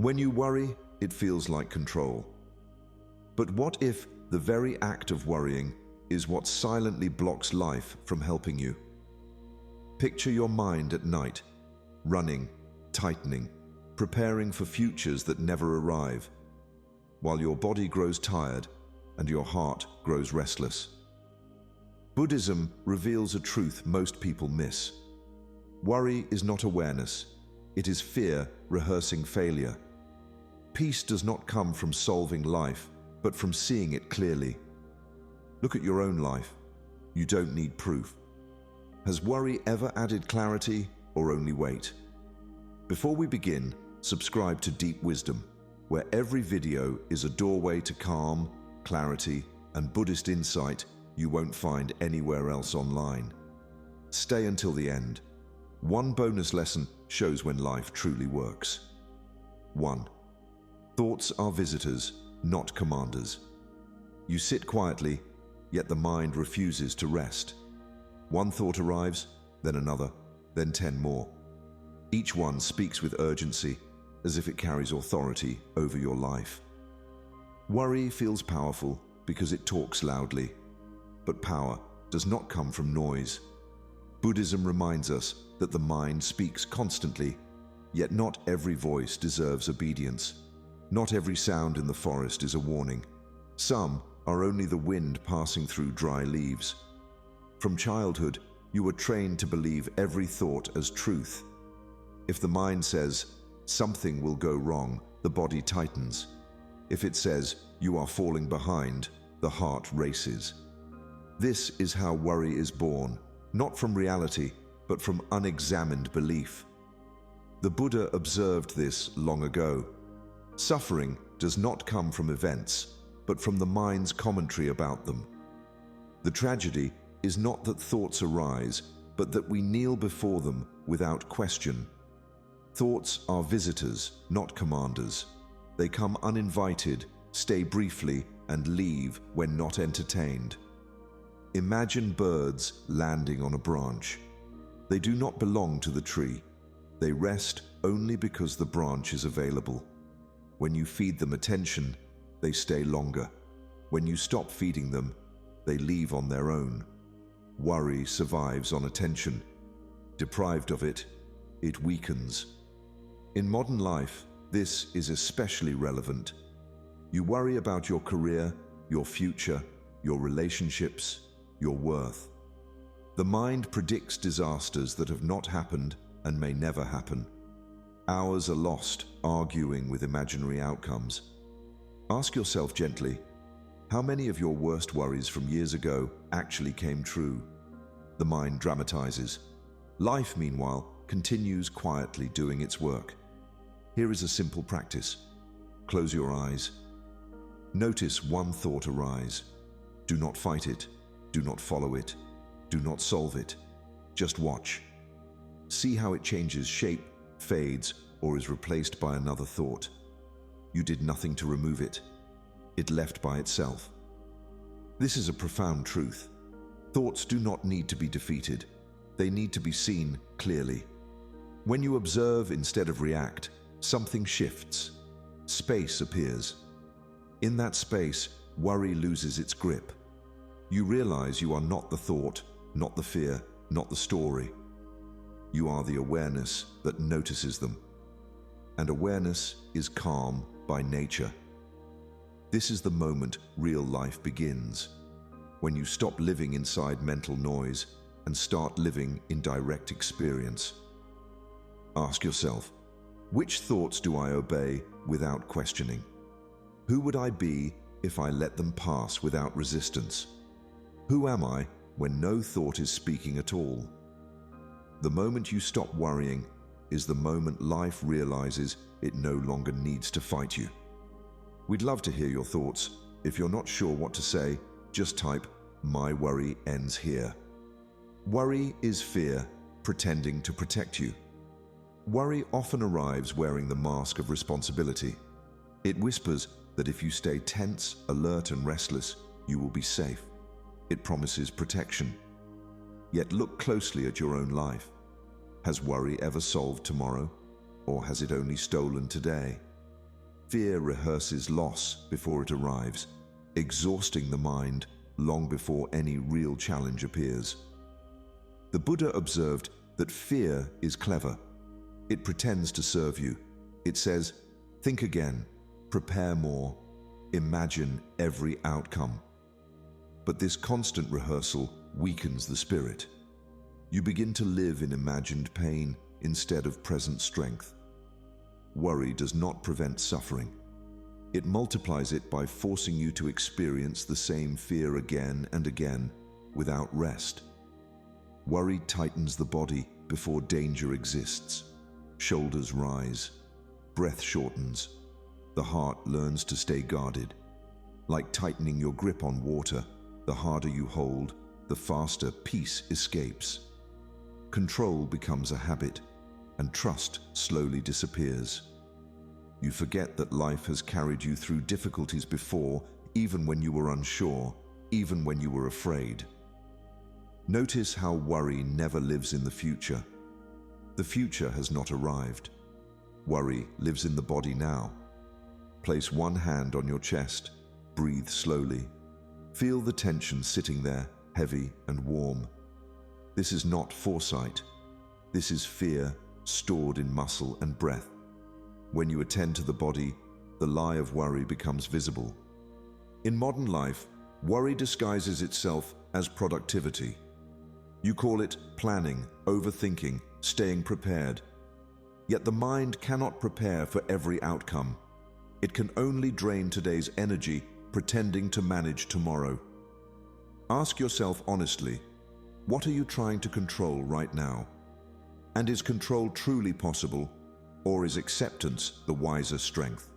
When you worry, it feels like control. But what if the very act of worrying is what silently blocks life from helping you? Picture your mind at night, running, tightening, preparing for futures that never arrive, while your body grows tired and your heart grows restless. Buddhism reveals a truth most people miss. Worry is not awareness, it is fear rehearsing failure. Peace does not come from solving life, but from seeing it clearly. Look at your own life. You don't need proof. Has worry ever added clarity or only weight? Before we begin, subscribe to Deep Wisdom, where every video is a doorway to calm, clarity, and Buddhist insight you won't find anywhere else online. Stay until the end. One bonus lesson shows when life truly works. 1. Thoughts are visitors, not commanders. You sit quietly, yet the mind refuses to rest. One thought arrives, then another, then 10 more. Each one speaks with urgency, as if it carries authority over your life. Worry feels powerful because it talks loudly, but power does not come from noise. Buddhism reminds us that the mind speaks constantly, yet not every voice deserves obedience. Not every sound in the forest is a warning. Some are only the wind passing through dry leaves. From childhood, you were trained to believe every thought as truth. If the mind says, something will go wrong, the body tightens. If it says, you are falling behind, the heart races. This is how worry is born, not from reality, but from unexamined belief. The Buddha observed this long ago. Suffering does not come from events, but from the mind's commentary about them. The tragedy is not that thoughts arise, but that we kneel before them without question. Thoughts are visitors, not commanders. They come uninvited, stay briefly, and leave when not entertained. Imagine birds landing on a branch. They do not belong to the tree. They rest only because the branch is available. When you feed them attention, they stay longer. When you stop feeding them, they leave on their own. Worry survives on attention. Deprived of it, it weakens. In modern life, this is especially relevant. You worry about your career, your future, your relationships, your worth. The mind predicts disasters that have not happened and may never happen. Hours are lost arguing with imaginary outcomes. Ask yourself gently, how many of your worst worries from years ago actually came true? The mind dramatizes. Life, meanwhile, continues quietly doing its work. Here is a simple practice. Close your eyes. Notice one thought arise. Do not fight it. Do not follow it. Do not solve it. Just watch. See how it changes shape, fades, or is replaced by another thought. You did nothing to remove it. It left by itself. This is a profound truth. Thoughts do not need to be defeated. They need to be seen clearly. When you observe instead of react, something shifts. Space appears. In that space, worry loses its grip. You realize you are not the thought, not the fear, not the story. You are the awareness that notices them. And awareness is calm by nature. This is the moment real life begins, when you stop living inside mental noise and start living in direct experience. Ask yourself, which thoughts do I obey without questioning? Who would I be if I let them pass without resistance? Who am I when no thought is speaking at all? The moment you stop worrying is the moment life realizes it no longer needs to fight you. We'd love to hear your thoughts. If you're not sure what to say, just type, "My worry ends here." Worry is fear pretending to protect you. Worry often arrives wearing the mask of responsibility. It whispers that if you stay tense, alert, and restless, you will be safe. It promises protection. Yet look closely at your own life. Has worry ever solved tomorrow, or has it only stolen today? Fear rehearses loss before it arrives, exhausting the mind long before any real challenge appears. The Buddha observed that fear is clever. It pretends to serve you. It says, think again, prepare more, imagine every outcome. But this constant rehearsal weakens the spirit. You begin to live in imagined pain instead of present strength. Worry does not prevent suffering. It multiplies it by forcing you to experience the same fear again and again without rest. Worry tightens the body before danger exists. Shoulders rise, breath shortens, the heart learns to stay guarded. Like tightening your grip on water, the harder you hold, the faster peace escapes. Control becomes a habit, and trust slowly disappears. You forget that life has carried you through difficulties before, even when you were unsure, even when you were afraid. Notice how worry never lives in the future. The future has not arrived. Worry lives in the body now. Place one hand on your chest, breathe slowly. Feel the tension sitting there, heavy and warm. This is not foresight. This is fear stored in muscle and breath. When you attend to the body, the lie of worry becomes visible. In modern life, worry disguises itself as productivity. You call it planning, overthinking, staying prepared. Yet the mind cannot prepare for every outcome. It can only drain today's energy pretending to manage tomorrow. Ask yourself honestly, what are you trying to control right now? And is control truly possible, or is acceptance the wiser strength?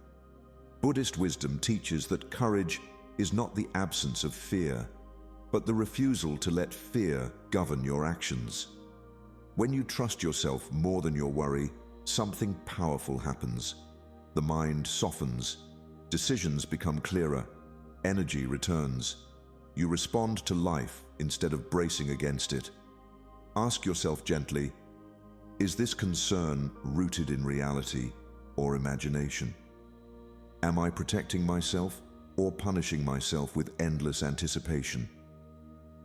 Buddhist wisdom teaches that courage is not the absence of fear, but the refusal to let fear govern your actions. When you trust yourself more than your worry, something powerful happens. The mind softens, decisions become clearer, energy returns. You respond to life instead of bracing against it. Ask yourself gently, is this concern rooted in reality or imagination? Am I protecting myself or punishing myself with endless anticipation?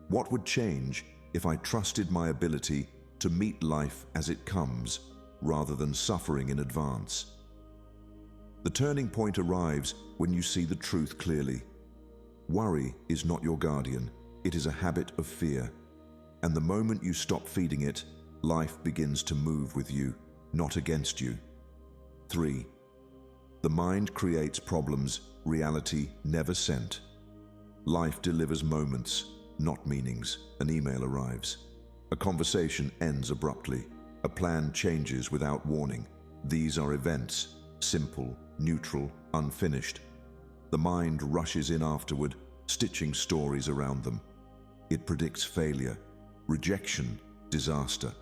What would change if I trusted my ability to meet life as it comes rather than suffering in advance? The turning point arrives when you see the truth clearly. Worry is not your guardian, it is a habit of fear. And the moment you stop feeding it, life begins to move with you, not against you. 3. The mind creates problems reality never sent. Life delivers moments, not meanings. An email arrives. A conversation ends abruptly. A plan changes without warning. These are events, simple, neutral, unfinished. The mind rushes in afterward, stitching stories around them. It predicts failure, rejection, disaster.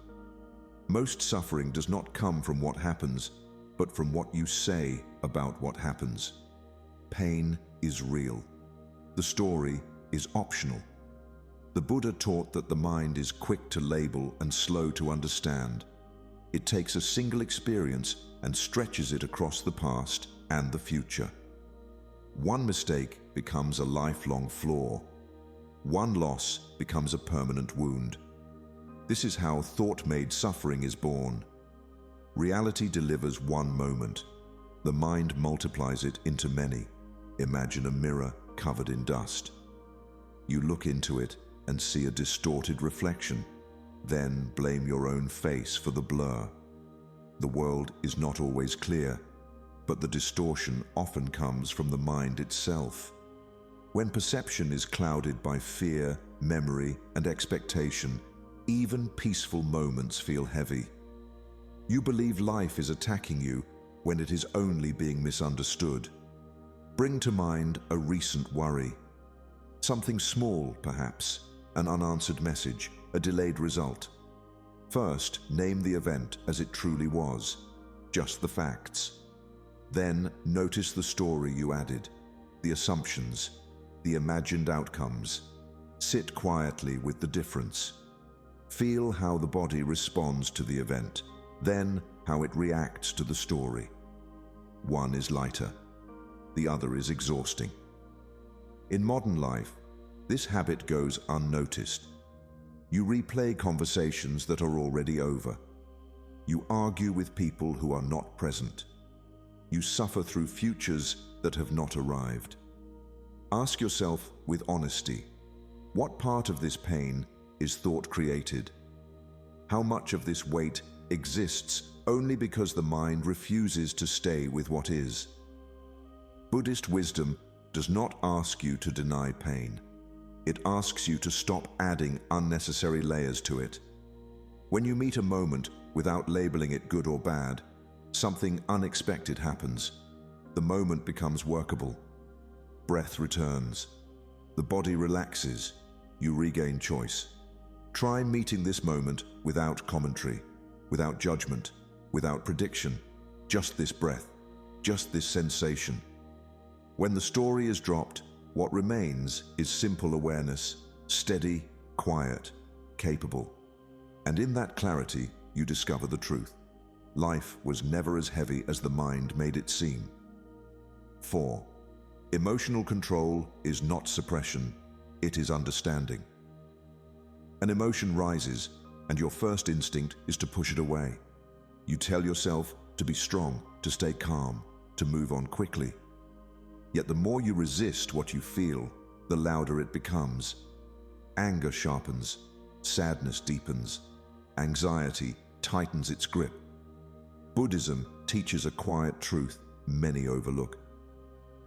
Most suffering does not come from what happens, but from what you say about what happens. Pain is real. The story is optional. The Buddha taught that the mind is quick to label and slow to understand. It takes a single experience and stretches it across the past and the future. One mistake becomes a lifelong flaw. One loss becomes a permanent wound. This is how thought-made suffering is born. Reality delivers one moment. The mind multiplies it into many. Imagine a mirror covered in dust. You look into it and see a distorted reflection. Then blame your own face for the blur. The world is not always clear, but the distortion often comes from the mind itself. When perception is clouded by fear, memory, and expectation, even peaceful moments feel heavy. You believe life is attacking you when it is only being misunderstood. Bring to mind a recent worry. Something small, perhaps, an unanswered message, a delayed result. First, name the event as it truly was, just the facts. Then, notice the story you added, the assumptions, the imagined outcomes. Sit quietly with the difference. Feel how the body responds to the event, then how it reacts to the story. One is lighter, the other is exhausting. In modern life, this habit goes unnoticed. You replay conversations that are already over. You argue with people who are not present. You suffer through futures that have not arrived. Ask yourself with honesty, what part of this pain is thought-created? How much of this weight exists only because the mind refuses to stay with what is? Buddhist wisdom does not ask you to deny pain. It asks you to stop adding unnecessary layers to it. When you meet a moment without labeling it good or bad, something unexpected happens. The moment becomes workable. Breath returns. The body relaxes. You regain choice. Try meeting this moment without commentary, without judgment, without prediction. Just this breath, just this sensation. When the story is dropped, what remains is simple awareness, steady, quiet, capable. And in that clarity, you discover the truth. Life was never as heavy as the mind made it seem. 4. Emotional control is not suppression, it is understanding. An emotion rises, and your first instinct is to push it away. You tell yourself to be strong, to stay calm, to move on quickly. Yet the more you resist what you feel, the louder it becomes. Anger sharpens, sadness deepens, anxiety tightens its grip. Buddhism teaches a quiet truth many overlook.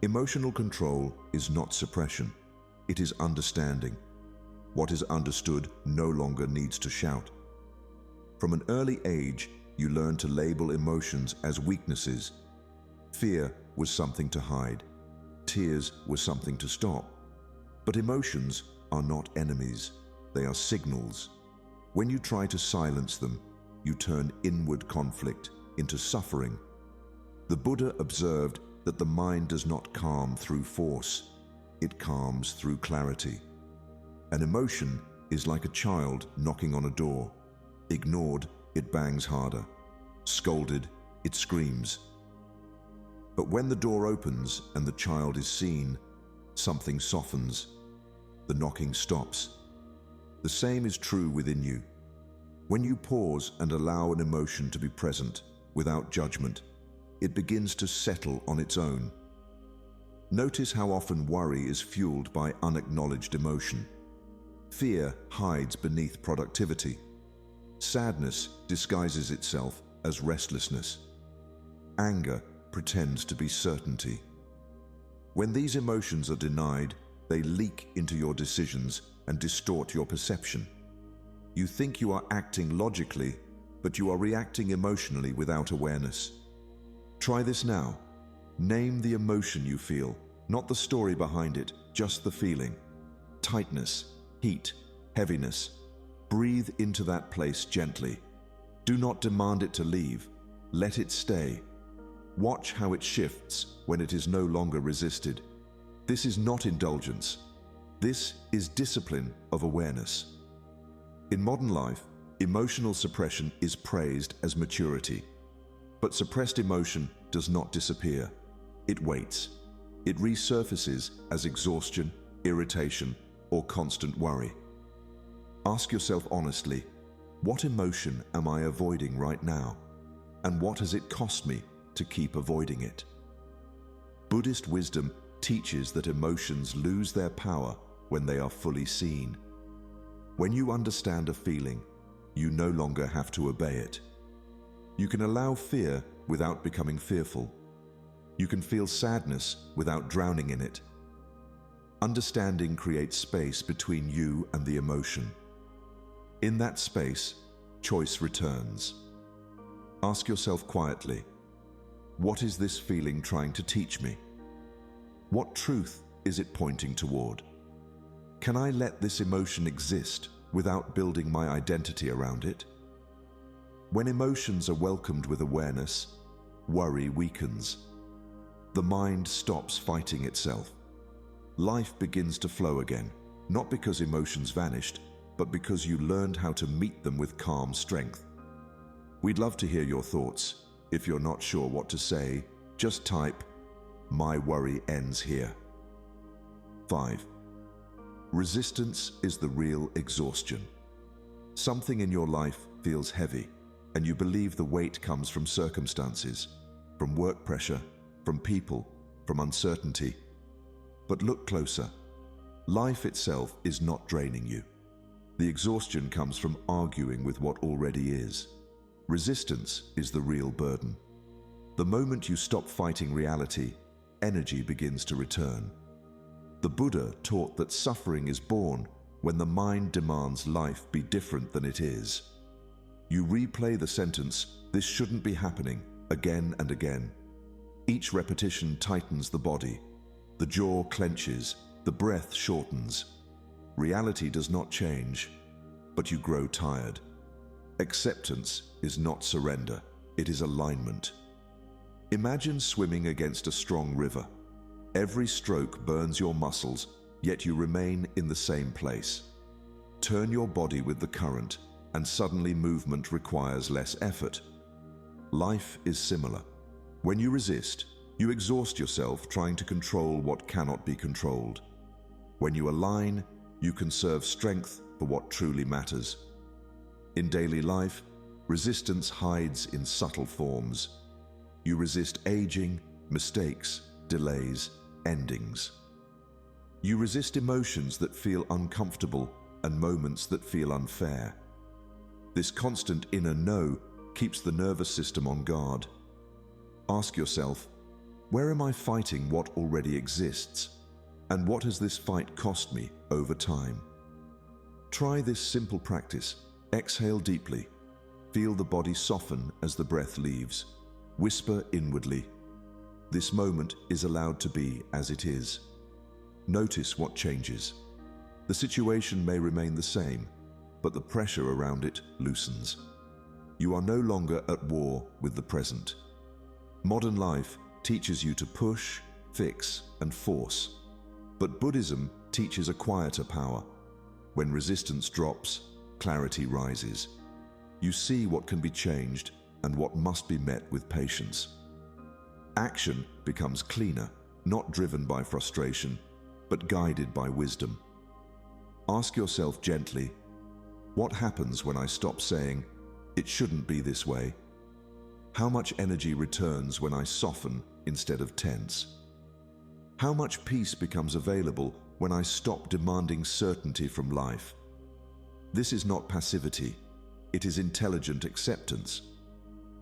Emotional control is not suppression, it is understanding. What is understood no longer needs to shout. From an early age, you learn to label emotions as weaknesses. Fear was something to hide. Tears were something to stop. But emotions are not enemies, they are signals. When you try to silence them, you turn inward conflict into suffering. The Buddha observed that the mind does not calm through force, it calms through clarity. An emotion is like a child knocking on a door. Ignored, it bangs harder. Scolded, it screams. But when the door opens and the child is seen, something softens. The knocking stops. The same is true within you. When you pause and allow an emotion to be present without judgment, it begins to settle on its own. Notice how often worry is fueled by unacknowledged emotion. Fear hides beneath productivity. Sadness disguises itself as restlessness. Anger pretends to be certainty. When these emotions are denied, they leak into your decisions and distort your perception. You think you are acting logically, but you are reacting emotionally without awareness. Try this now. Name the emotion you feel, not the story behind it, just the feeling. Tightness, heat, heaviness. Breathe into that place gently. Do not demand it to leave. Let it stay. Watch how it shifts when it is no longer resisted. This is not indulgence. This is discipline of awareness. In modern life, emotional suppression is praised as maturity. But suppressed emotion does not disappear. It waits. It resurfaces as exhaustion, irritation, or constant worry. Ask yourself honestly, what emotion am I avoiding right now? And what has it cost me to keep avoiding it? Buddhist wisdom teaches that emotions lose their power when they are fully seen. When you understand a feeling, you no longer have to obey it. You can allow fear without becoming fearful. You can feel sadness without drowning in it. Understanding creates space between you and the emotion. In that space, choice returns. Ask yourself quietly, what is this feeling trying to teach me? What truth is it pointing toward? Can I let this emotion exist without building my identity around it? When emotions are welcomed with awareness, worry weakens. The mind stops fighting itself. Life begins to flow again, not because emotions vanished, but because you learned how to meet them with calm strength. We'd love to hear your thoughts. If you're not sure what to say, just type, My worry ends here. 5. Resistance is the real exhaustion. Something in your life feels heavy, and you believe the weight comes from circumstances, from work pressure, from people, from uncertainty. But look closer. Life itself is not draining you. The exhaustion comes from arguing with what already is. Resistance is the real burden. The moment you stop fighting reality, energy begins to return. The Buddha taught that suffering is born when the mind demands life be different than it is. You replay the sentence, "This shouldn't be happening," again and again. Each repetition tightens the body. The jaw clenches, the breath shortens. Reality does not change, but you grow tired. Acceptance is not surrender, it is alignment. Imagine swimming against a strong river. Every stroke burns your muscles, yet you remain in the same place. Turn your body with the current, and suddenly movement requires less effort. Life is similar. When you resist, you exhaust yourself trying to control what cannot be controlled. When you align, you conserve strength for what truly matters. In daily life, resistance hides in subtle forms. You resist aging, mistakes, delays, endings. You resist emotions that feel uncomfortable and moments that feel unfair. This constant inner no keeps the nervous system on guard. Ask yourself, where am I fighting what already exists? And what has this fight cost me over time? Try this simple practice. Exhale deeply. Feel the body soften as the breath leaves. Whisper inwardly. This moment is allowed to be as it is. Notice what changes. The situation may remain the same, but the pressure around it loosens. You are no longer at war with the present. Modern life teaches you to push, fix, and force. But Buddhism teaches a quieter power. When resistance drops, clarity rises. You see what can be changed and what must be met with patience. Action becomes cleaner, not driven by frustration, but guided by wisdom. Ask yourself gently, what happens when I stop saying, "It shouldn't be this way"? How much energy returns when I soften instead of tense? How much peace becomes available when I stop demanding certainty from life? This is not passivity, it is intelligent acceptance.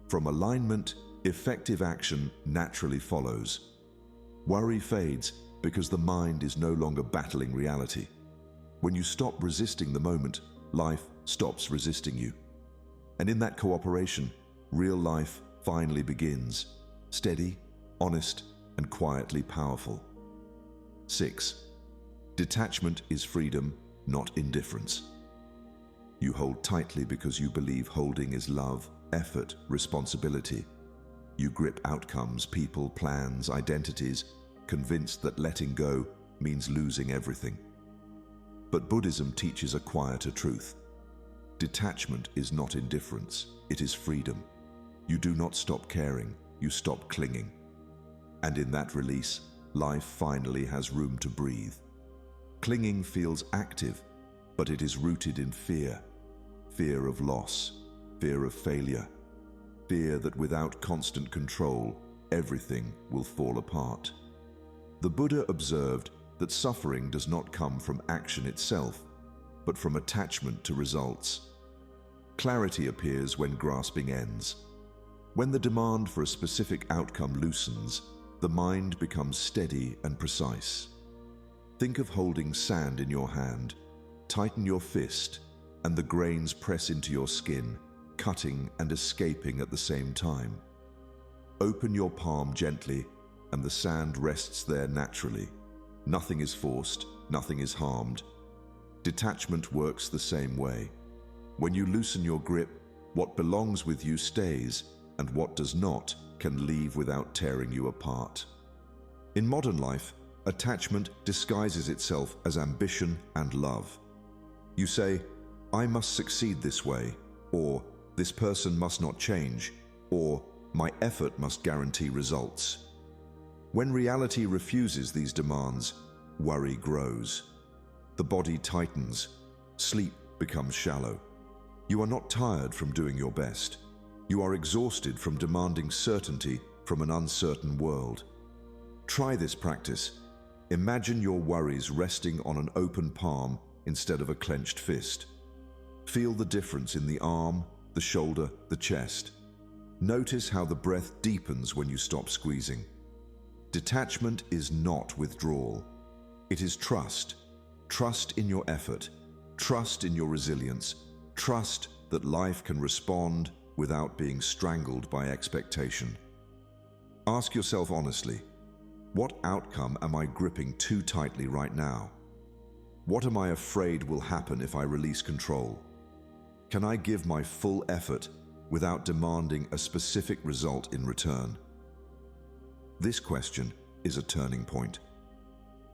From alignment, effective action naturally follows. Worry fades because the mind is no longer battling reality. When you stop resisting the moment, life stops resisting you. And in that cooperation, real life finally begins, steady, honest, and quietly powerful. 6. Detachment is freedom, not indifference. You hold tightly because you believe holding is love, effort, responsibility. You grip outcomes, people, plans, identities, convinced that letting go means losing everything. But Buddhism teaches a quieter truth. Detachment is not indifference, it is freedom. You do not stop caring, you stop clinging. And in that release, life finally has room to breathe. Clinging feels active, but it is rooted in fear. Fear of loss, fear of failure, fear that without constant control, everything will fall apart. The Buddha observed that suffering does not come from action itself, but from attachment to results. Clarity appears when grasping ends. When the demand for a specific outcome loosens, the mind becomes steady and precise. Think of holding sand in your hand. Tighten your fist, and the grains press into your skin, cutting and escaping at the same time. Open your palm gently, and the sand rests there naturally. Nothing is forced, nothing is harmed. Detachment works the same way. When you loosen your grip, what belongs with you stays, and what does not can leave without tearing you apart. In modern life, attachment disguises itself as ambition and love. You say, "I must succeed this way," or "This person must not change," or "My effort must guarantee results." When reality refuses these demands, worry grows. The body tightens, sleep becomes shallow. You are not tired from doing your best. You are exhausted from demanding certainty from an uncertain world. Try this practice. Imagine your worries resting on an open palm instead of a clenched fist. Feel the difference in the arm, the shoulder, the chest. Notice how the breath deepens when you stop squeezing. Detachment is not withdrawal. It is trust. Trust in your effort. Trust in your resilience. Trust that life can respond without being strangled by expectation. Ask yourself honestly, what outcome am I gripping too tightly right now? What am I afraid will happen if I release control? Can I give my full effort without demanding a specific result in return? This question is a turning point.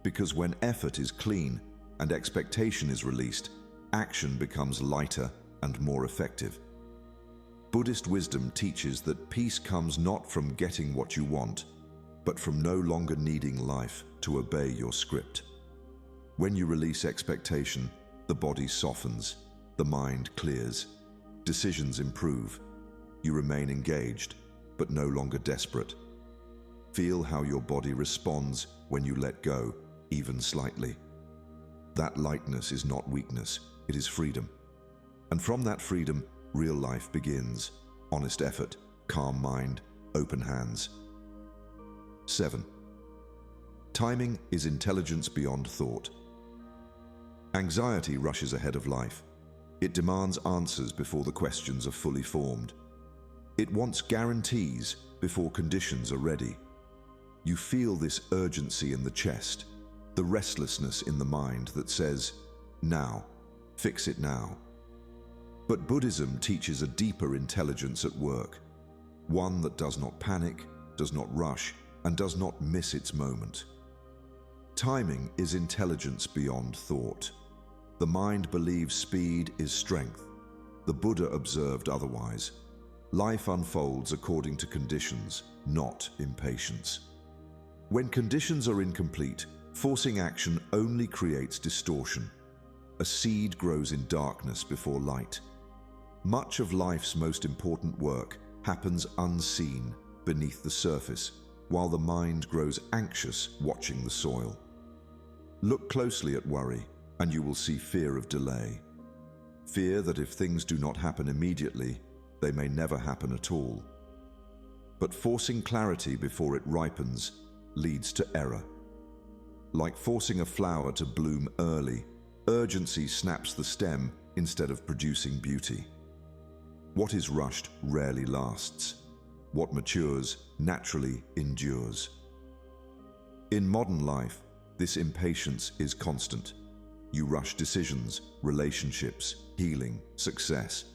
Because when effort is clean and expectation is released, action becomes lighter and more effective. Buddhist wisdom teaches that peace comes not from getting what you want, but from no longer needing life to obey your script. When you release expectation, the body softens, the mind clears, decisions improve. You remain engaged, but no longer desperate. Feel how your body responds when you let go, even slightly. That lightness is not weakness, it is freedom. And from that freedom, real life begins. Honest effort, calm mind, open hands. 7. Timing is intelligence beyond thought. Anxiety rushes ahead of life. It demands answers before the questions are fully formed. It wants guarantees before conditions are ready. You feel this urgency in the chest, the restlessness in the mind that says, now, fix it now. But Buddhism teaches a deeper intelligence at work, one that does not panic, does not rush, and does not miss its moment. Timing is intelligence beyond thought. The mind believes speed is strength. The Buddha observed otherwise. Life unfolds according to conditions, not impatience. When conditions are incomplete, forcing action only creates distortion. A seed grows in darkness before light. Much of life's most important work happens unseen beneath the surface, while the mind grows anxious watching the soil. Look closely at worry, and you will see fear of delay. Fear that if things do not happen immediately, they may never happen at all. But forcing clarity before it ripens leads to error. Like forcing a flower to bloom early, urgency snaps the stem instead of producing beauty. What is rushed rarely lasts. What matures naturally endures. In modern life, this impatience is constant. You rush decisions, relationships, healing, success.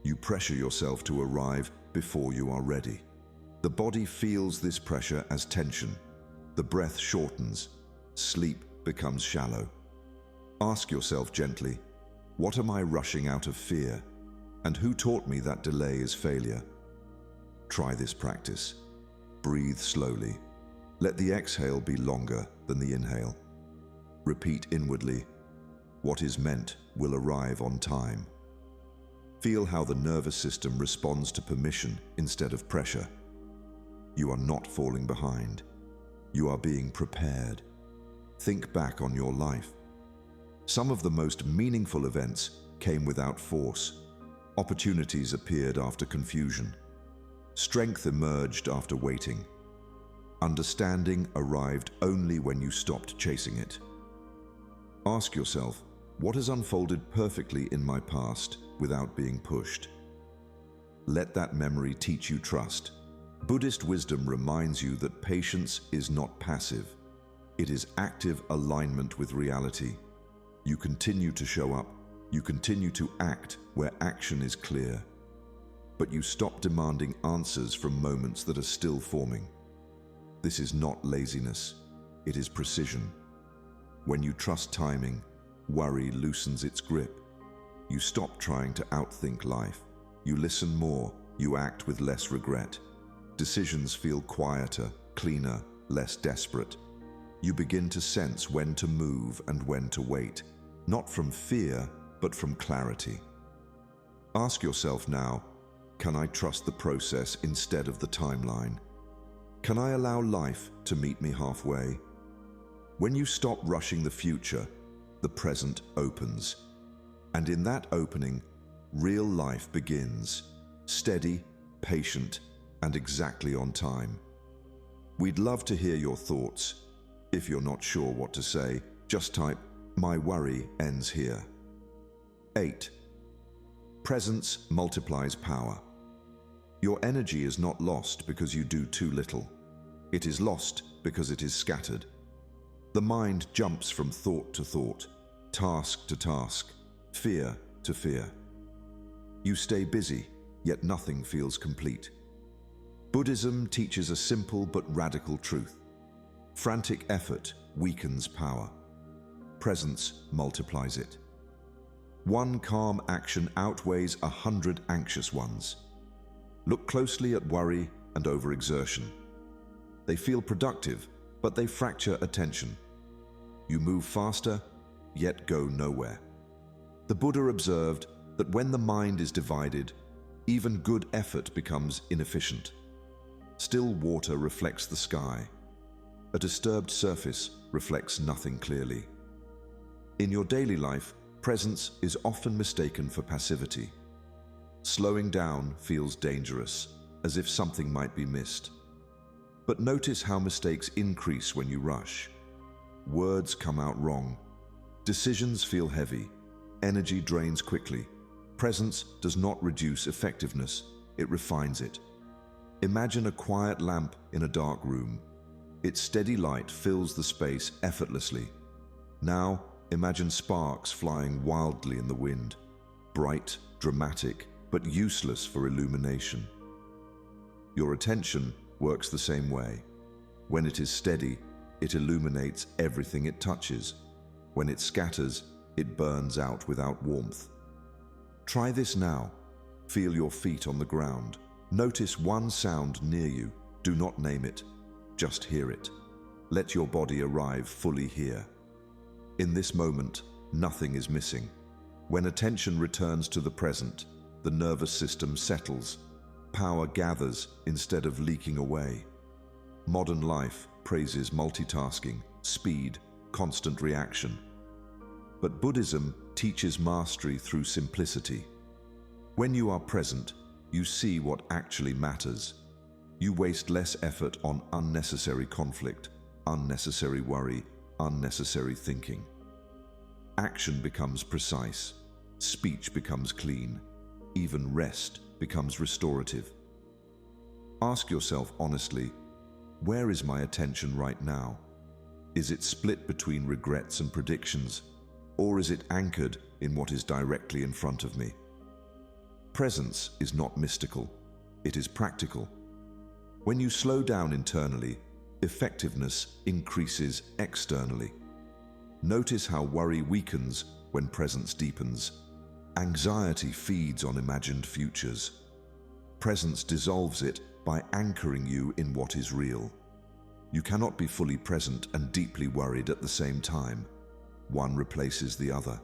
You pressure yourself to arrive before you are ready. The body feels this pressure as tension. The breath shortens. Sleep becomes shallow. Ask yourself gently, what am I rushing out of fear? And who taught me that delay is failure? Try this practice. Breathe slowly. Let the exhale be longer than the inhale. Repeat inwardly, what is meant will arrive on time. Feel how the nervous system responds to permission instead of pressure. You are not falling behind. You are being prepared. Think back on your life. Some of the most meaningful events came without force. Opportunities appeared after confusion. Strength emerged after waiting. Understanding arrived only when you stopped chasing it. Ask yourself, what has unfolded perfectly in my past without being pushed? Let that memory teach you trust. Buddhist wisdom reminds you that patience is not passive. It is active alignment with reality. You continue to show up. You continue to act where action is clear. But you stop demanding answers from moments that are still forming. This is not laziness. It is precision. When you trust timing, worry loosens its grip. You stop trying to outthink life. You listen more. You act with less regret. Decisions feel quieter, cleaner, less desperate. You begin to sense when to move and when to wait, not from fear, but from clarity. Ask yourself now, can I trust the process instead of the timeline? Can I allow life to meet me halfway? When you stop rushing the future, the present opens. And in that opening, real life begins, steady, patient, and exactly on time. We'd love to hear your thoughts. If you're not sure what to say, just type, "My worry ends here." 8. Presence multiplies power. Your energy is not lost because you do too little. It is lost because it is scattered. The mind jumps from thought to thought, task to task, fear to fear. You stay busy, yet nothing feels complete. Buddhism teaches a simple but radical truth. Frantic effort weakens power. Presence multiplies it. One calm action outweighs 100 anxious ones. Look closely at worry and overexertion. They feel productive, but they fracture attention. You move faster, yet go nowhere. The Buddha observed that when the mind is divided, even good effort becomes inefficient. Still water reflects the sky. A disturbed surface reflects nothing clearly. In your daily life, presence is often mistaken for passivity. Slowing down feels dangerous, as if something might be missed. But notice how mistakes increase when you rush. Words come out wrong. Decisions feel heavy. Energy drains quickly. Presence does not reduce effectiveness, it refines it. Imagine a quiet lamp in a dark room. Its steady light fills the space effortlessly. Now, imagine sparks flying wildly in the wind. Bright, dramatic, but useless for illumination. Your attention works the same way. When it is steady, it illuminates everything it touches. When it scatters, it burns out without warmth. Try this now. Feel your feet on the ground. Notice one sound near you. Do not name it. Just hear it. Let your body arrive fully here. In this moment, nothing is missing. When attention returns to the present, the nervous system settles. Power gathers instead of leaking away. Modern life praises multitasking, speed, constant reaction. But Buddhism teaches mastery through simplicity. When you are present, you see what actually matters. You waste less effort on unnecessary conflict, unnecessary worry, unnecessary thinking. Action becomes precise. Speech becomes clean. Even rest becomes restorative. Ask yourself honestly, where is my attention right now? Is it split between regrets and predictions, or is it anchored in what is directly in front of me? Presence is not mystical, it is practical. When you slow down internally, effectiveness increases externally. Notice how worry weakens when presence deepens. Anxiety feeds on imagined futures. Presence dissolves it by anchoring you in what is real. You cannot be fully present and deeply worried at the same time. One replaces the other.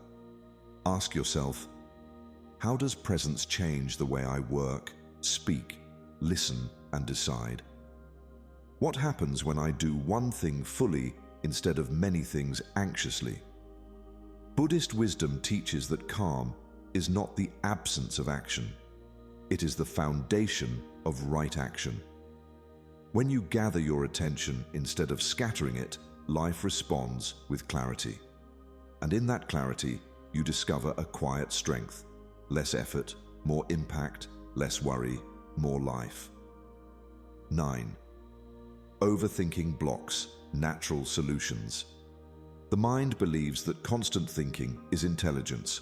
Ask yourself, how does presence change the way I work, speak, listen, and decide? What happens when I do one thing fully instead of many things anxiously? Buddhist wisdom teaches that calm is not the absence of action. It is the foundation of right action. When you gather your attention instead of scattering it, life responds with clarity. And in that clarity, you discover a quiet strength. Less effort, more impact, less worry, more life. 9. Overthinking blocks natural solutions. The mind believes that constant thinking is intelligence.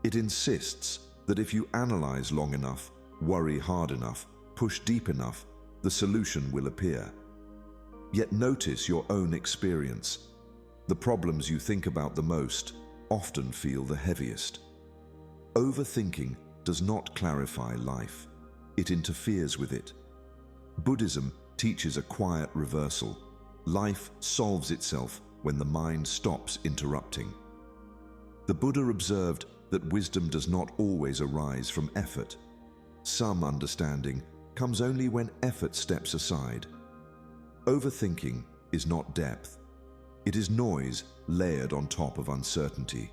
It insists that if you analyze long enough, worry hard enough, push deep enough, the solution will appear. Yet notice your own experience. The problems you think about the most often feel the heaviest. Overthinking does not clarify life. It interferes with it. Buddhism teaches a quiet reversal. Life solves itself when the mind stops interrupting. The Buddha observed that wisdom does not always arise from effort. Some understanding comes only when effort steps aside. Overthinking is not depth. It is noise layered on top of uncertainty.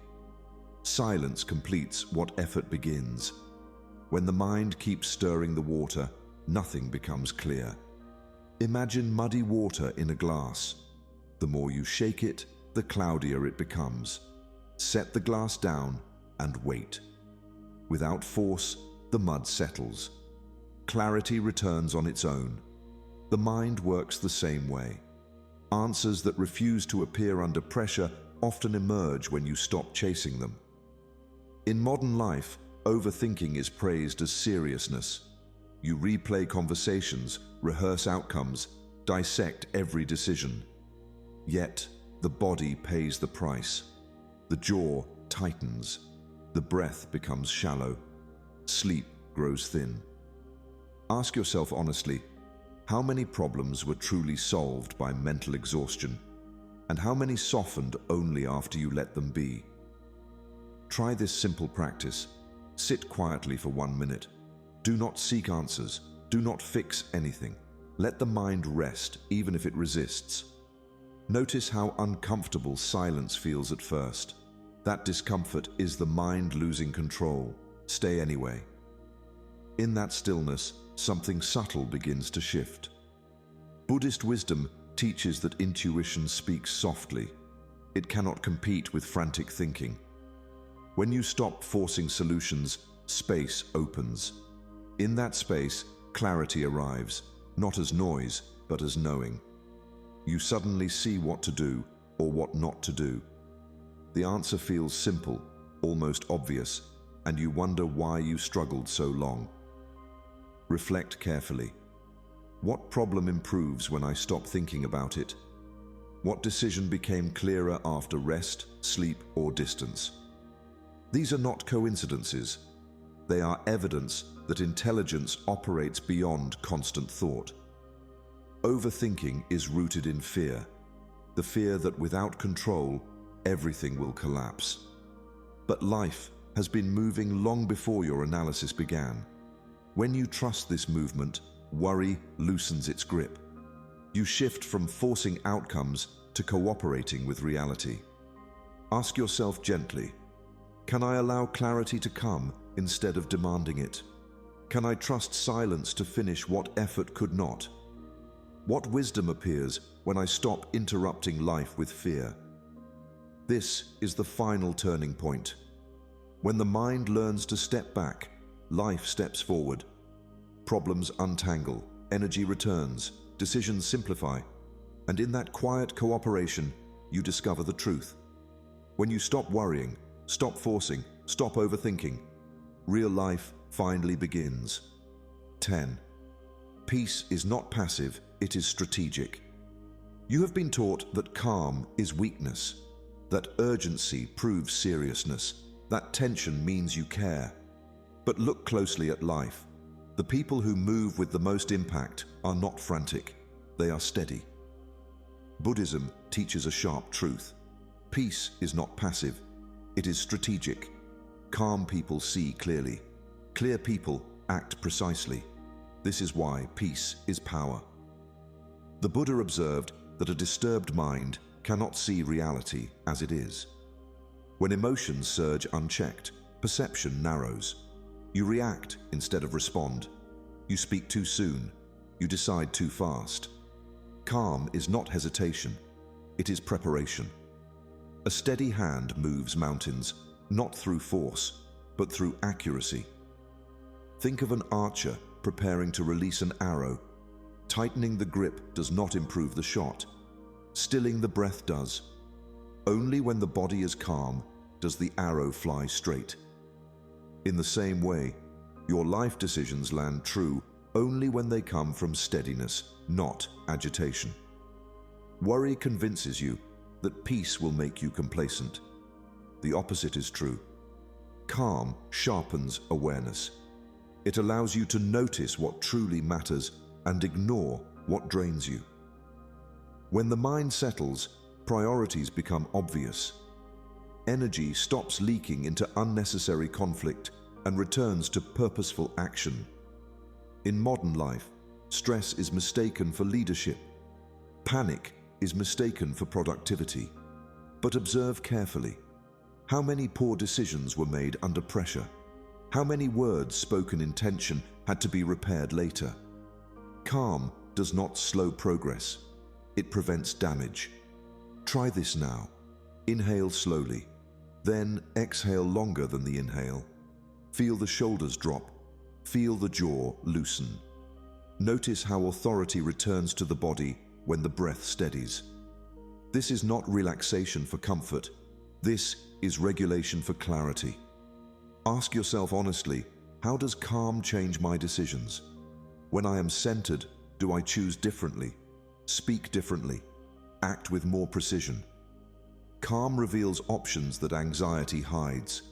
Silence completes what effort begins. When the mind keeps stirring the water, nothing becomes clear. Imagine muddy water in a glass. The more you shake it, the cloudier it becomes. Set the glass down and wait. Without force, the mud settles. Clarity returns on its own. The mind works the same way. Answers that refuse to appear under pressure often emerge when you stop chasing them. In modern life, overthinking is praised as seriousness. You replay conversations, rehearse outcomes, dissect every decision. Yet, the body pays the price. The jaw tightens. The breath becomes shallow. Sleep grows thin. Ask yourself honestly, how many problems were truly solved by mental exhaustion, and how many softened only after you let them be? Try this simple practice. Sit quietly for 1 minute. Do not seek answers. Do not fix anything. Let the mind rest, even if it resists. Notice how uncomfortable silence feels at first. That discomfort is the mind losing control. Stay anyway. In that stillness, something subtle begins to shift. Buddhist wisdom teaches that intuition speaks softly. It cannot compete with frantic thinking. When you stop forcing solutions, space opens. In that space, clarity arrives, not as noise, but as knowing. You suddenly see what to do or what not to do. The answer feels simple, almost obvious, and you wonder why you struggled so long. Reflect carefully. What problem improves when I stop thinking about it? What decision became clearer after rest, sleep, or distance? These are not coincidences. They are evidence that intelligence operates beyond constant thought. Overthinking is rooted in fear, the fear that without control, everything will collapse. But life has been moving long before your analysis began. When you trust this movement, worry loosens its grip. You shift from forcing outcomes to cooperating with reality. Ask yourself gently, can I allow clarity to come instead of demanding it? Can I trust silence to finish what effort could not? What wisdom appears when I stop interrupting life with fear? This is the final turning point. When the mind learns to step back, life steps forward. Problems untangle, energy returns, decisions simplify, and in that quiet cooperation, you discover the truth. When you stop worrying, stop forcing, stop overthinking, real life finally begins. 10. Peace is not passive, it is strategic. You have been taught that calm is weakness, that urgency proves seriousness, that tension means you care. But look closely at life. The people who move with the most impact are not frantic, they are steady. Buddhism teaches a sharp truth. Peace is not passive, it is strategic. Calm people see clearly. Clear people act precisely. This is why peace is power. The Buddha observed that a disturbed mind cannot see reality as it is. When emotions surge unchecked, perception narrows. You react instead of respond. You speak too soon. You decide too fast. Calm is not hesitation. It is preparation. A steady hand moves mountains, not through force, but through accuracy. Think of an archer preparing to release an arrow. Tightening the grip does not improve the shot. Stilling the breath does. Only when the body is calm does the arrow fly straight. In the same way, your life decisions land true only when they come from steadiness, not agitation. Worry convinces you that peace will make you complacent. The opposite is true. Calm sharpens awareness. It allows you to notice what truly matters and ignore what drains you. When the mind settles, priorities become obvious. Energy stops leaking into unnecessary conflict and returns to purposeful action. In modern life, stress is mistaken for leadership. Panic is mistaken for productivity. But observe carefully. How many poor decisions were made under pressure? How many words spoken in tension had to be repaired later? Calm does not slow progress. It prevents damage. Try this now. Inhale slowly. Then exhale longer than the inhale. Feel the shoulders drop. Feel the jaw loosen. Notice how authority returns to the body when the breath steadies. This is not relaxation for comfort. This is regulation for clarity. Ask yourself honestly, how does calm change my decisions? When I am centered, do I choose differently, speak differently, act with more precision? Calm reveals options that anxiety hides.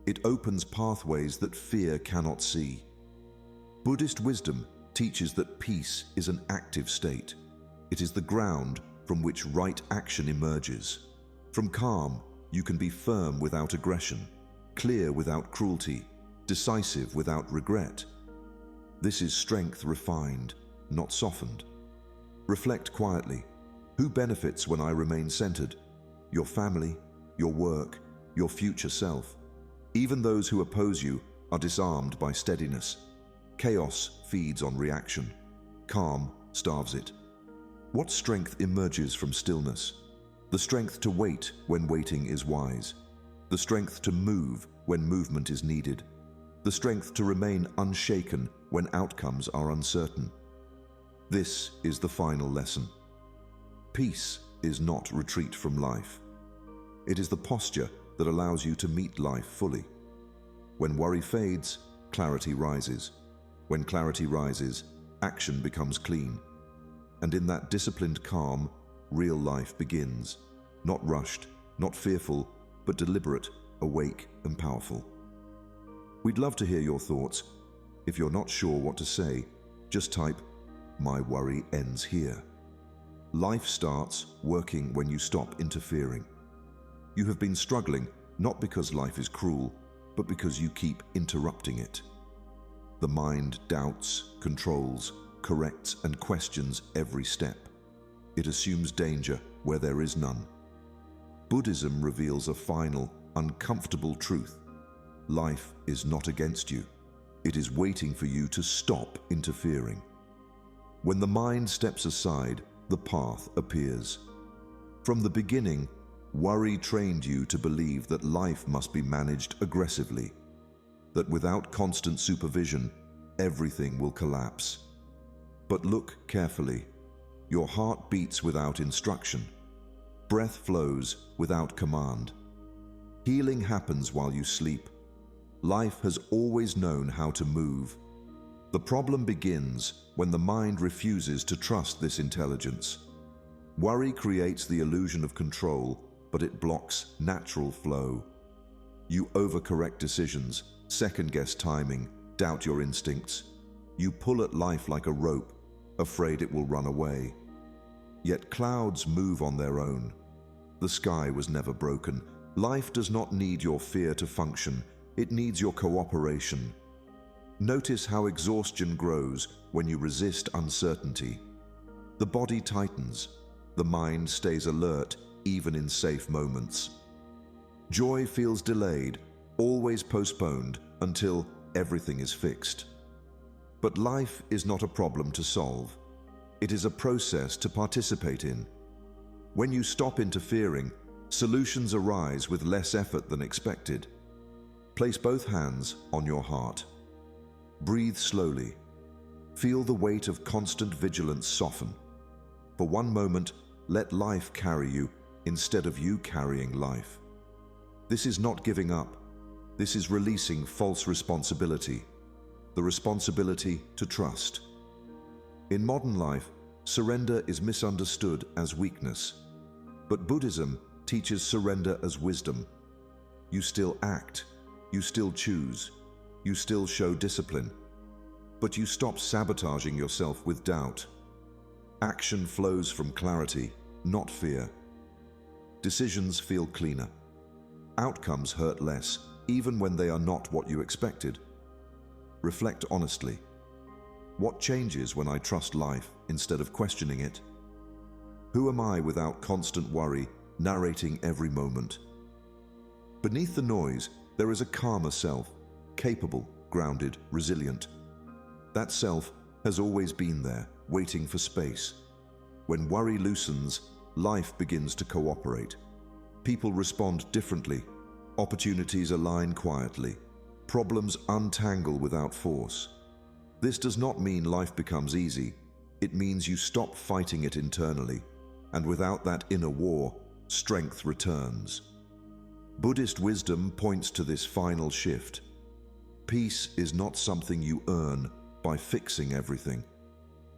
It opens pathways that fear cannot see. Buddhist wisdom teaches that peace is an active state. It is the ground from which right action emerges. From calm, you can be firm without aggression, clear without cruelty, decisive without regret. This is strength refined, not softened. Reflect quietly. Who benefits when I remain centered? Your family, your work, your future self. Even those who oppose you are disarmed by steadiness. Chaos feeds on reaction. Calm starves it. What strength emerges from stillness? The strength to wait when waiting is wise. The strength to move when movement is needed. The strength to remain unshaken when outcomes are uncertain. This is the final lesson. Peace is not retreat from life. It is the posture that allows you to meet life fully. When worry fades, clarity rises. When clarity rises, action becomes clean. And in that disciplined calm, real life begins. Not rushed, not fearful, but deliberate, awake, and powerful. We'd love to hear your thoughts. If you're not sure what to say, just type, "My worry ends here." Life starts working when you stop interfering. You have been struggling not because life is cruel, but because you keep interrupting it. The mind doubts, controls, corrects, and questions every step. It assumes danger where there is none. Buddhism reveals a final, uncomfortable truth. Life is not against you. It is waiting for you to stop interfering. When the mind steps aside, the path appears. From the beginning, worry trained you to believe that life must be managed aggressively, that without constant supervision, everything will collapse. But look carefully. Your heart beats without instruction. Breath flows without command. Healing happens while you sleep. Life has always known how to move. The problem begins when the mind refuses to trust this intelligence. Worry creates the illusion of control, but it blocks natural flow. You overcorrect decisions, second-guess timing, doubt your instincts. You pull at life like a rope, afraid it will run away. Yet clouds move on their own. The sky was never broken. Life does not need your fear to function. It needs your cooperation. Notice how exhaustion grows when you resist uncertainty. The body tightens. The mind stays alert, even in safe moments. Joy feels delayed, always postponed, until everything is fixed. But life is not a problem to solve. It is a process to participate in. When you stop interfering, solutions arise with less effort than expected. Place both hands on your heart. Breathe slowly. Feel the weight of constant vigilance soften. For one moment, let life carry you instead of you carrying life. This is not giving up. This is releasing false responsibility. The responsibility to trust. In modern life, surrender is misunderstood as weakness. But Buddhism teaches surrender as wisdom. You still act. You still choose. You still show discipline. But you stop sabotaging yourself with doubt. Action flows from clarity. not fear. Decisions feel cleaner. Outcomes hurt less, even when they are not what you expected. Reflect honestly. What changes when I trust life instead of questioning it? Who am I without constant worry, narrating every moment? Beneath the noise, there is a calmer self, capable, grounded, resilient. That self has always been there, waiting for space. When worry loosens, life begins to cooperate. People respond differently. Opportunities align quietly. Problems untangle without force. This does not mean life becomes easy. It means you stop fighting it internally. And without that inner war, strength returns. Buddhist wisdom points to this final shift. Peace is not something you earn by fixing everything.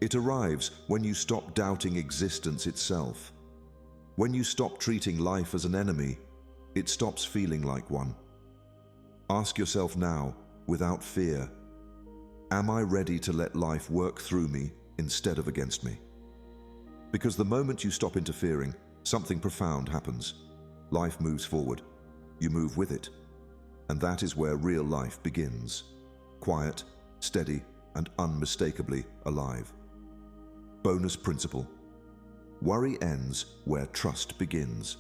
It arrives when you stop doubting existence itself. When you stop treating life as an enemy, it stops feeling like one. Ask yourself now, without fear, am I ready to let life work through me instead of against me? Because the moment you stop interfering, something profound happens. Life moves forward. You move with it. And that is where real life begins. Quiet, steady, and unmistakably alive. Bonus principle. Worry ends where trust begins.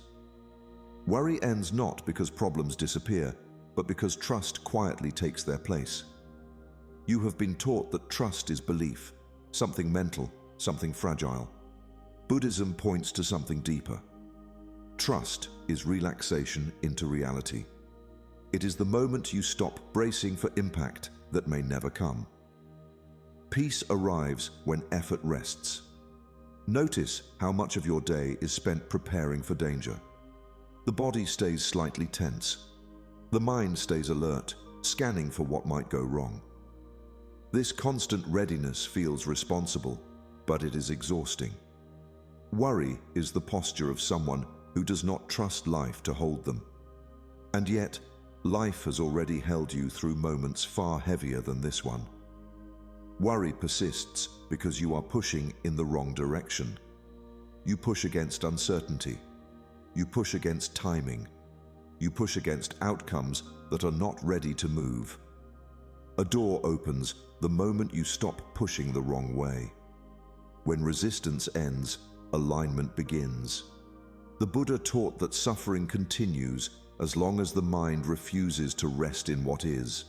Worry ends not because problems disappear, but because trust quietly takes their place. You have been taught that trust is belief, something mental, something fragile. Buddhism points to something deeper. Trust is relaxation into reality. It is the moment you stop bracing for impact that may never come. Peace arrives when effort rests. Notice how much of your day is spent preparing for danger. The body stays slightly tense. The mind stays alert, scanning for what might go wrong. This constant readiness feels responsible, but it is exhausting. Worry is the posture of someone who does not trust life to hold them. And yet, life has already held you through moments far heavier than this one. Worry persists because you are pushing in the wrong direction. You push against uncertainty. You push against timing. You push against outcomes that are not ready to move. A door opens the moment you stop pushing the wrong way. When resistance ends, alignment begins. The Buddha taught that suffering continues as long as the mind refuses to rest in what is.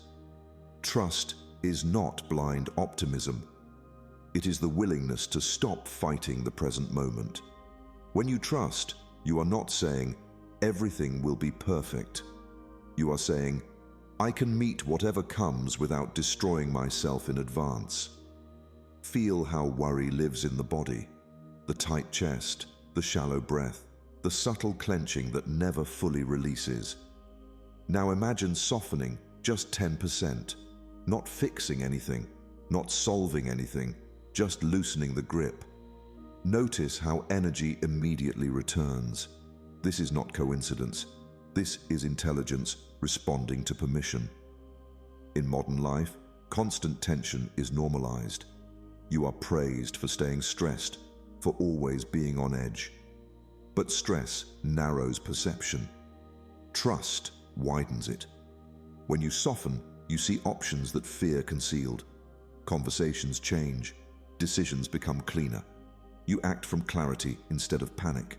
Trust is not blind optimism. It is the willingness to stop fighting the present moment. When you trust, you are not saying, everything will be perfect. You are saying, I can meet whatever comes without destroying myself in advance. Feel how worry lives in the body. The tight chest, the shallow breath, the subtle clenching that never fully releases. Now imagine softening just 10%, not fixing anything, not solving anything, just loosening the grip. Notice how energy immediately returns. This is not coincidence. This is intelligence responding to permission. In modern life, constant tension is normalized. You are praised for staying stressed, for always being on edge. But stress narrows perception. Trust widens it. When you soften, you see options that fear concealed. Conversations change. Decisions become cleaner. You act from clarity instead of panic.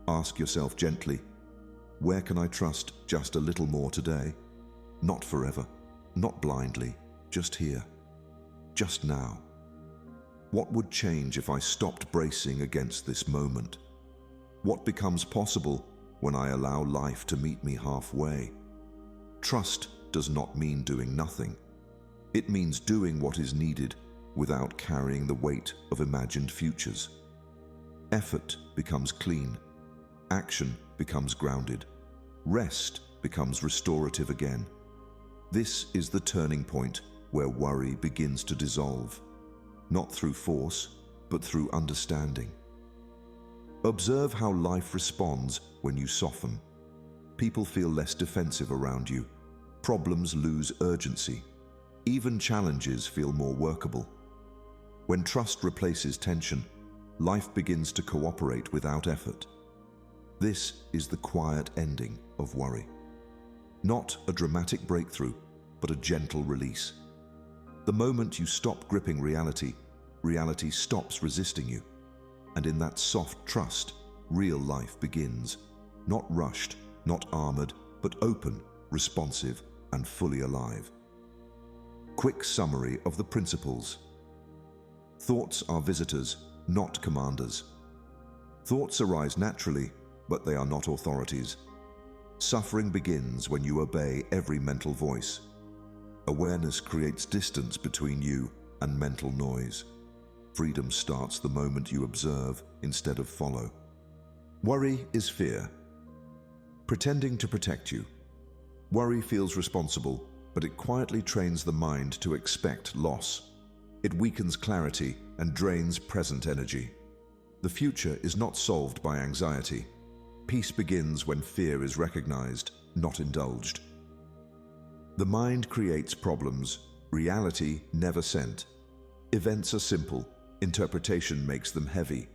Ask yourself gently, where can I trust just a little more today? Not forever, not blindly, just here, just now. What would change if I stopped bracing against this moment? What becomes possible when I allow life to meet me halfway? Trust does not mean doing nothing. It means doing what is needed without carrying the weight of imagined futures. Effort becomes clean. Action becomes grounded. Rest becomes restorative again. This is the turning point where worry begins to dissolve, not through force, but through understanding. Observe how life responds when you soften. People feel less defensive around you. Problems lose urgency. Even challenges feel more workable. When trust replaces tension, Life begins to cooperate without effort. This is the quiet ending of worry. Not a dramatic breakthrough, but a gentle release. The moment you stop gripping reality, reality stops resisting you. And in that soft trust, real life begins. Not rushed, not armored, but open, responsive, and fully alive. Quick summary of the principles. Thoughts are visitors, not commanders. Thoughts arise naturally, but they are not authorities. Suffering begins when you obey every mental voice. Awareness creates distance between you and mental noise. Freedom starts the moment you observe instead of follow. Worry is fear, pretending to protect you. Worry feels responsible, but it quietly trains the mind to expect loss. It weakens clarity and drains present energy. The future is not solved by anxiety. Peace begins when fear is recognized, not indulged. The mind creates problems, reality never sent. Events are simple, interpretation makes them heavy.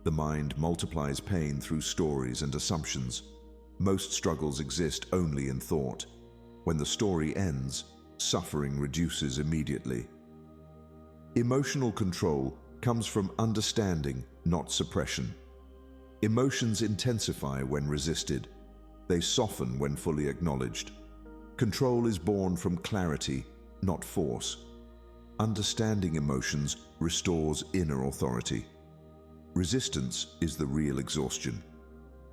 The mind multiplies pain through stories and assumptions. Most struggles exist only in thought. When the story ends, suffering reduces immediately. Emotional control comes from understanding, not suppression. Emotions intensify when resisted. They soften when fully acknowledged. Control is born from clarity, not force. Understanding emotions restores inner authority. Resistance is the real exhaustion.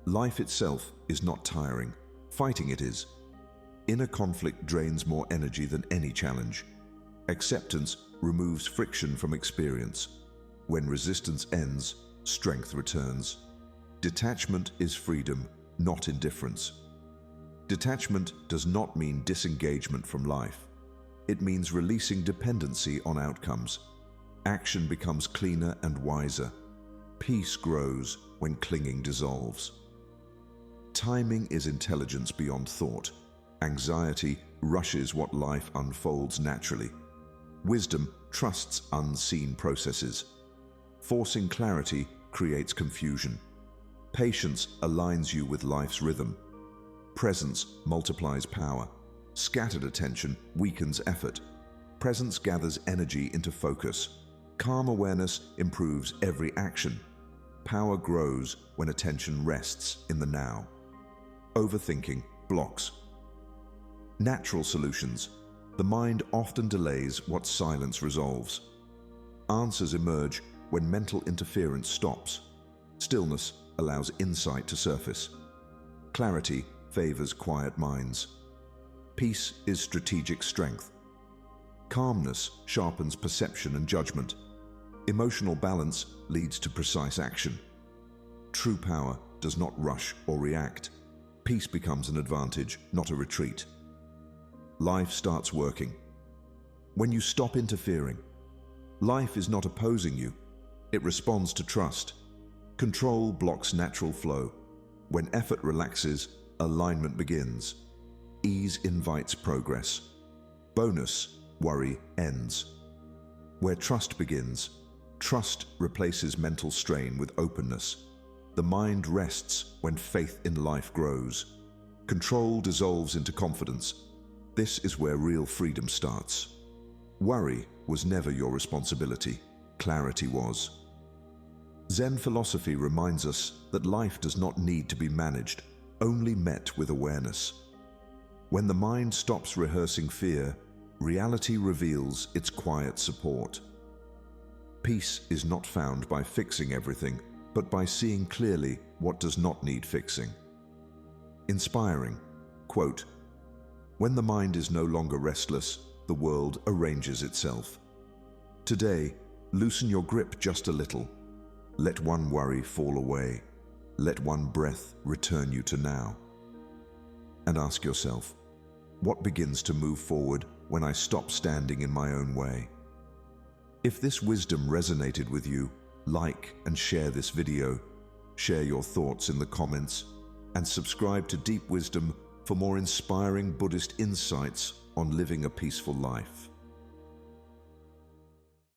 Life itself is not tiring. Fighting it is. Inner conflict drains more energy than any challenge. Acceptance removes friction from experience. When resistance ends, strength returns. Detachment is freedom, not indifference. Detachment does not mean disengagement from life. It means releasing dependency on outcomes. Action becomes cleaner and wiser. Peace grows when clinging dissolves. Timing is intelligence beyond thought. Anxiety rushes what life unfolds naturally. Wisdom trusts unseen processes. Forcing clarity creates confusion. Patience aligns you with life's rhythm. Presence multiplies power. Scattered attention weakens effort. Presence gathers energy into focus. Calm awareness improves every action. Power grows when attention rests in the now. Overthinking blocks. Natural solutions. The mind often delays what silence resolves. Answers emerge when mental interference stops. Stillness allows insight to surface. Clarity favors quiet minds. Peace is strategic strength. Calmness sharpens perception and judgment. Emotional balance leads to precise action. True power does not rush or react. Peace becomes an advantage, not a retreat. Life starts working. When you stop interfering, life is not opposing you. It responds to trust. Control blocks natural flow. When effort relaxes, alignment begins. Ease invites progress. Bonus, worry ends. Where trust begins, trust replaces mental strain with openness. The mind rests when faith in life grows. Control dissolves into confidence. This is where real freedom starts. Worry was never your responsibility. Clarity was. Zen philosophy reminds us that life does not need to be managed, only met with awareness. When the mind stops rehearsing fear, reality reveals its quiet support. Peace is not found by fixing everything, but by seeing clearly what does not need fixing. Inspiring. Quote, "When the mind is no longer restless, the world arranges itself." Today, loosen your grip just a little. Let one worry fall away. Let one breath return you to now. And ask yourself, what begins to move forward when I stop standing in my own way? If this wisdom resonated with you, like and share this video, share your thoughts in the comments, and subscribe to Deep Wisdom for more inspiring Buddhist insights on living a peaceful life.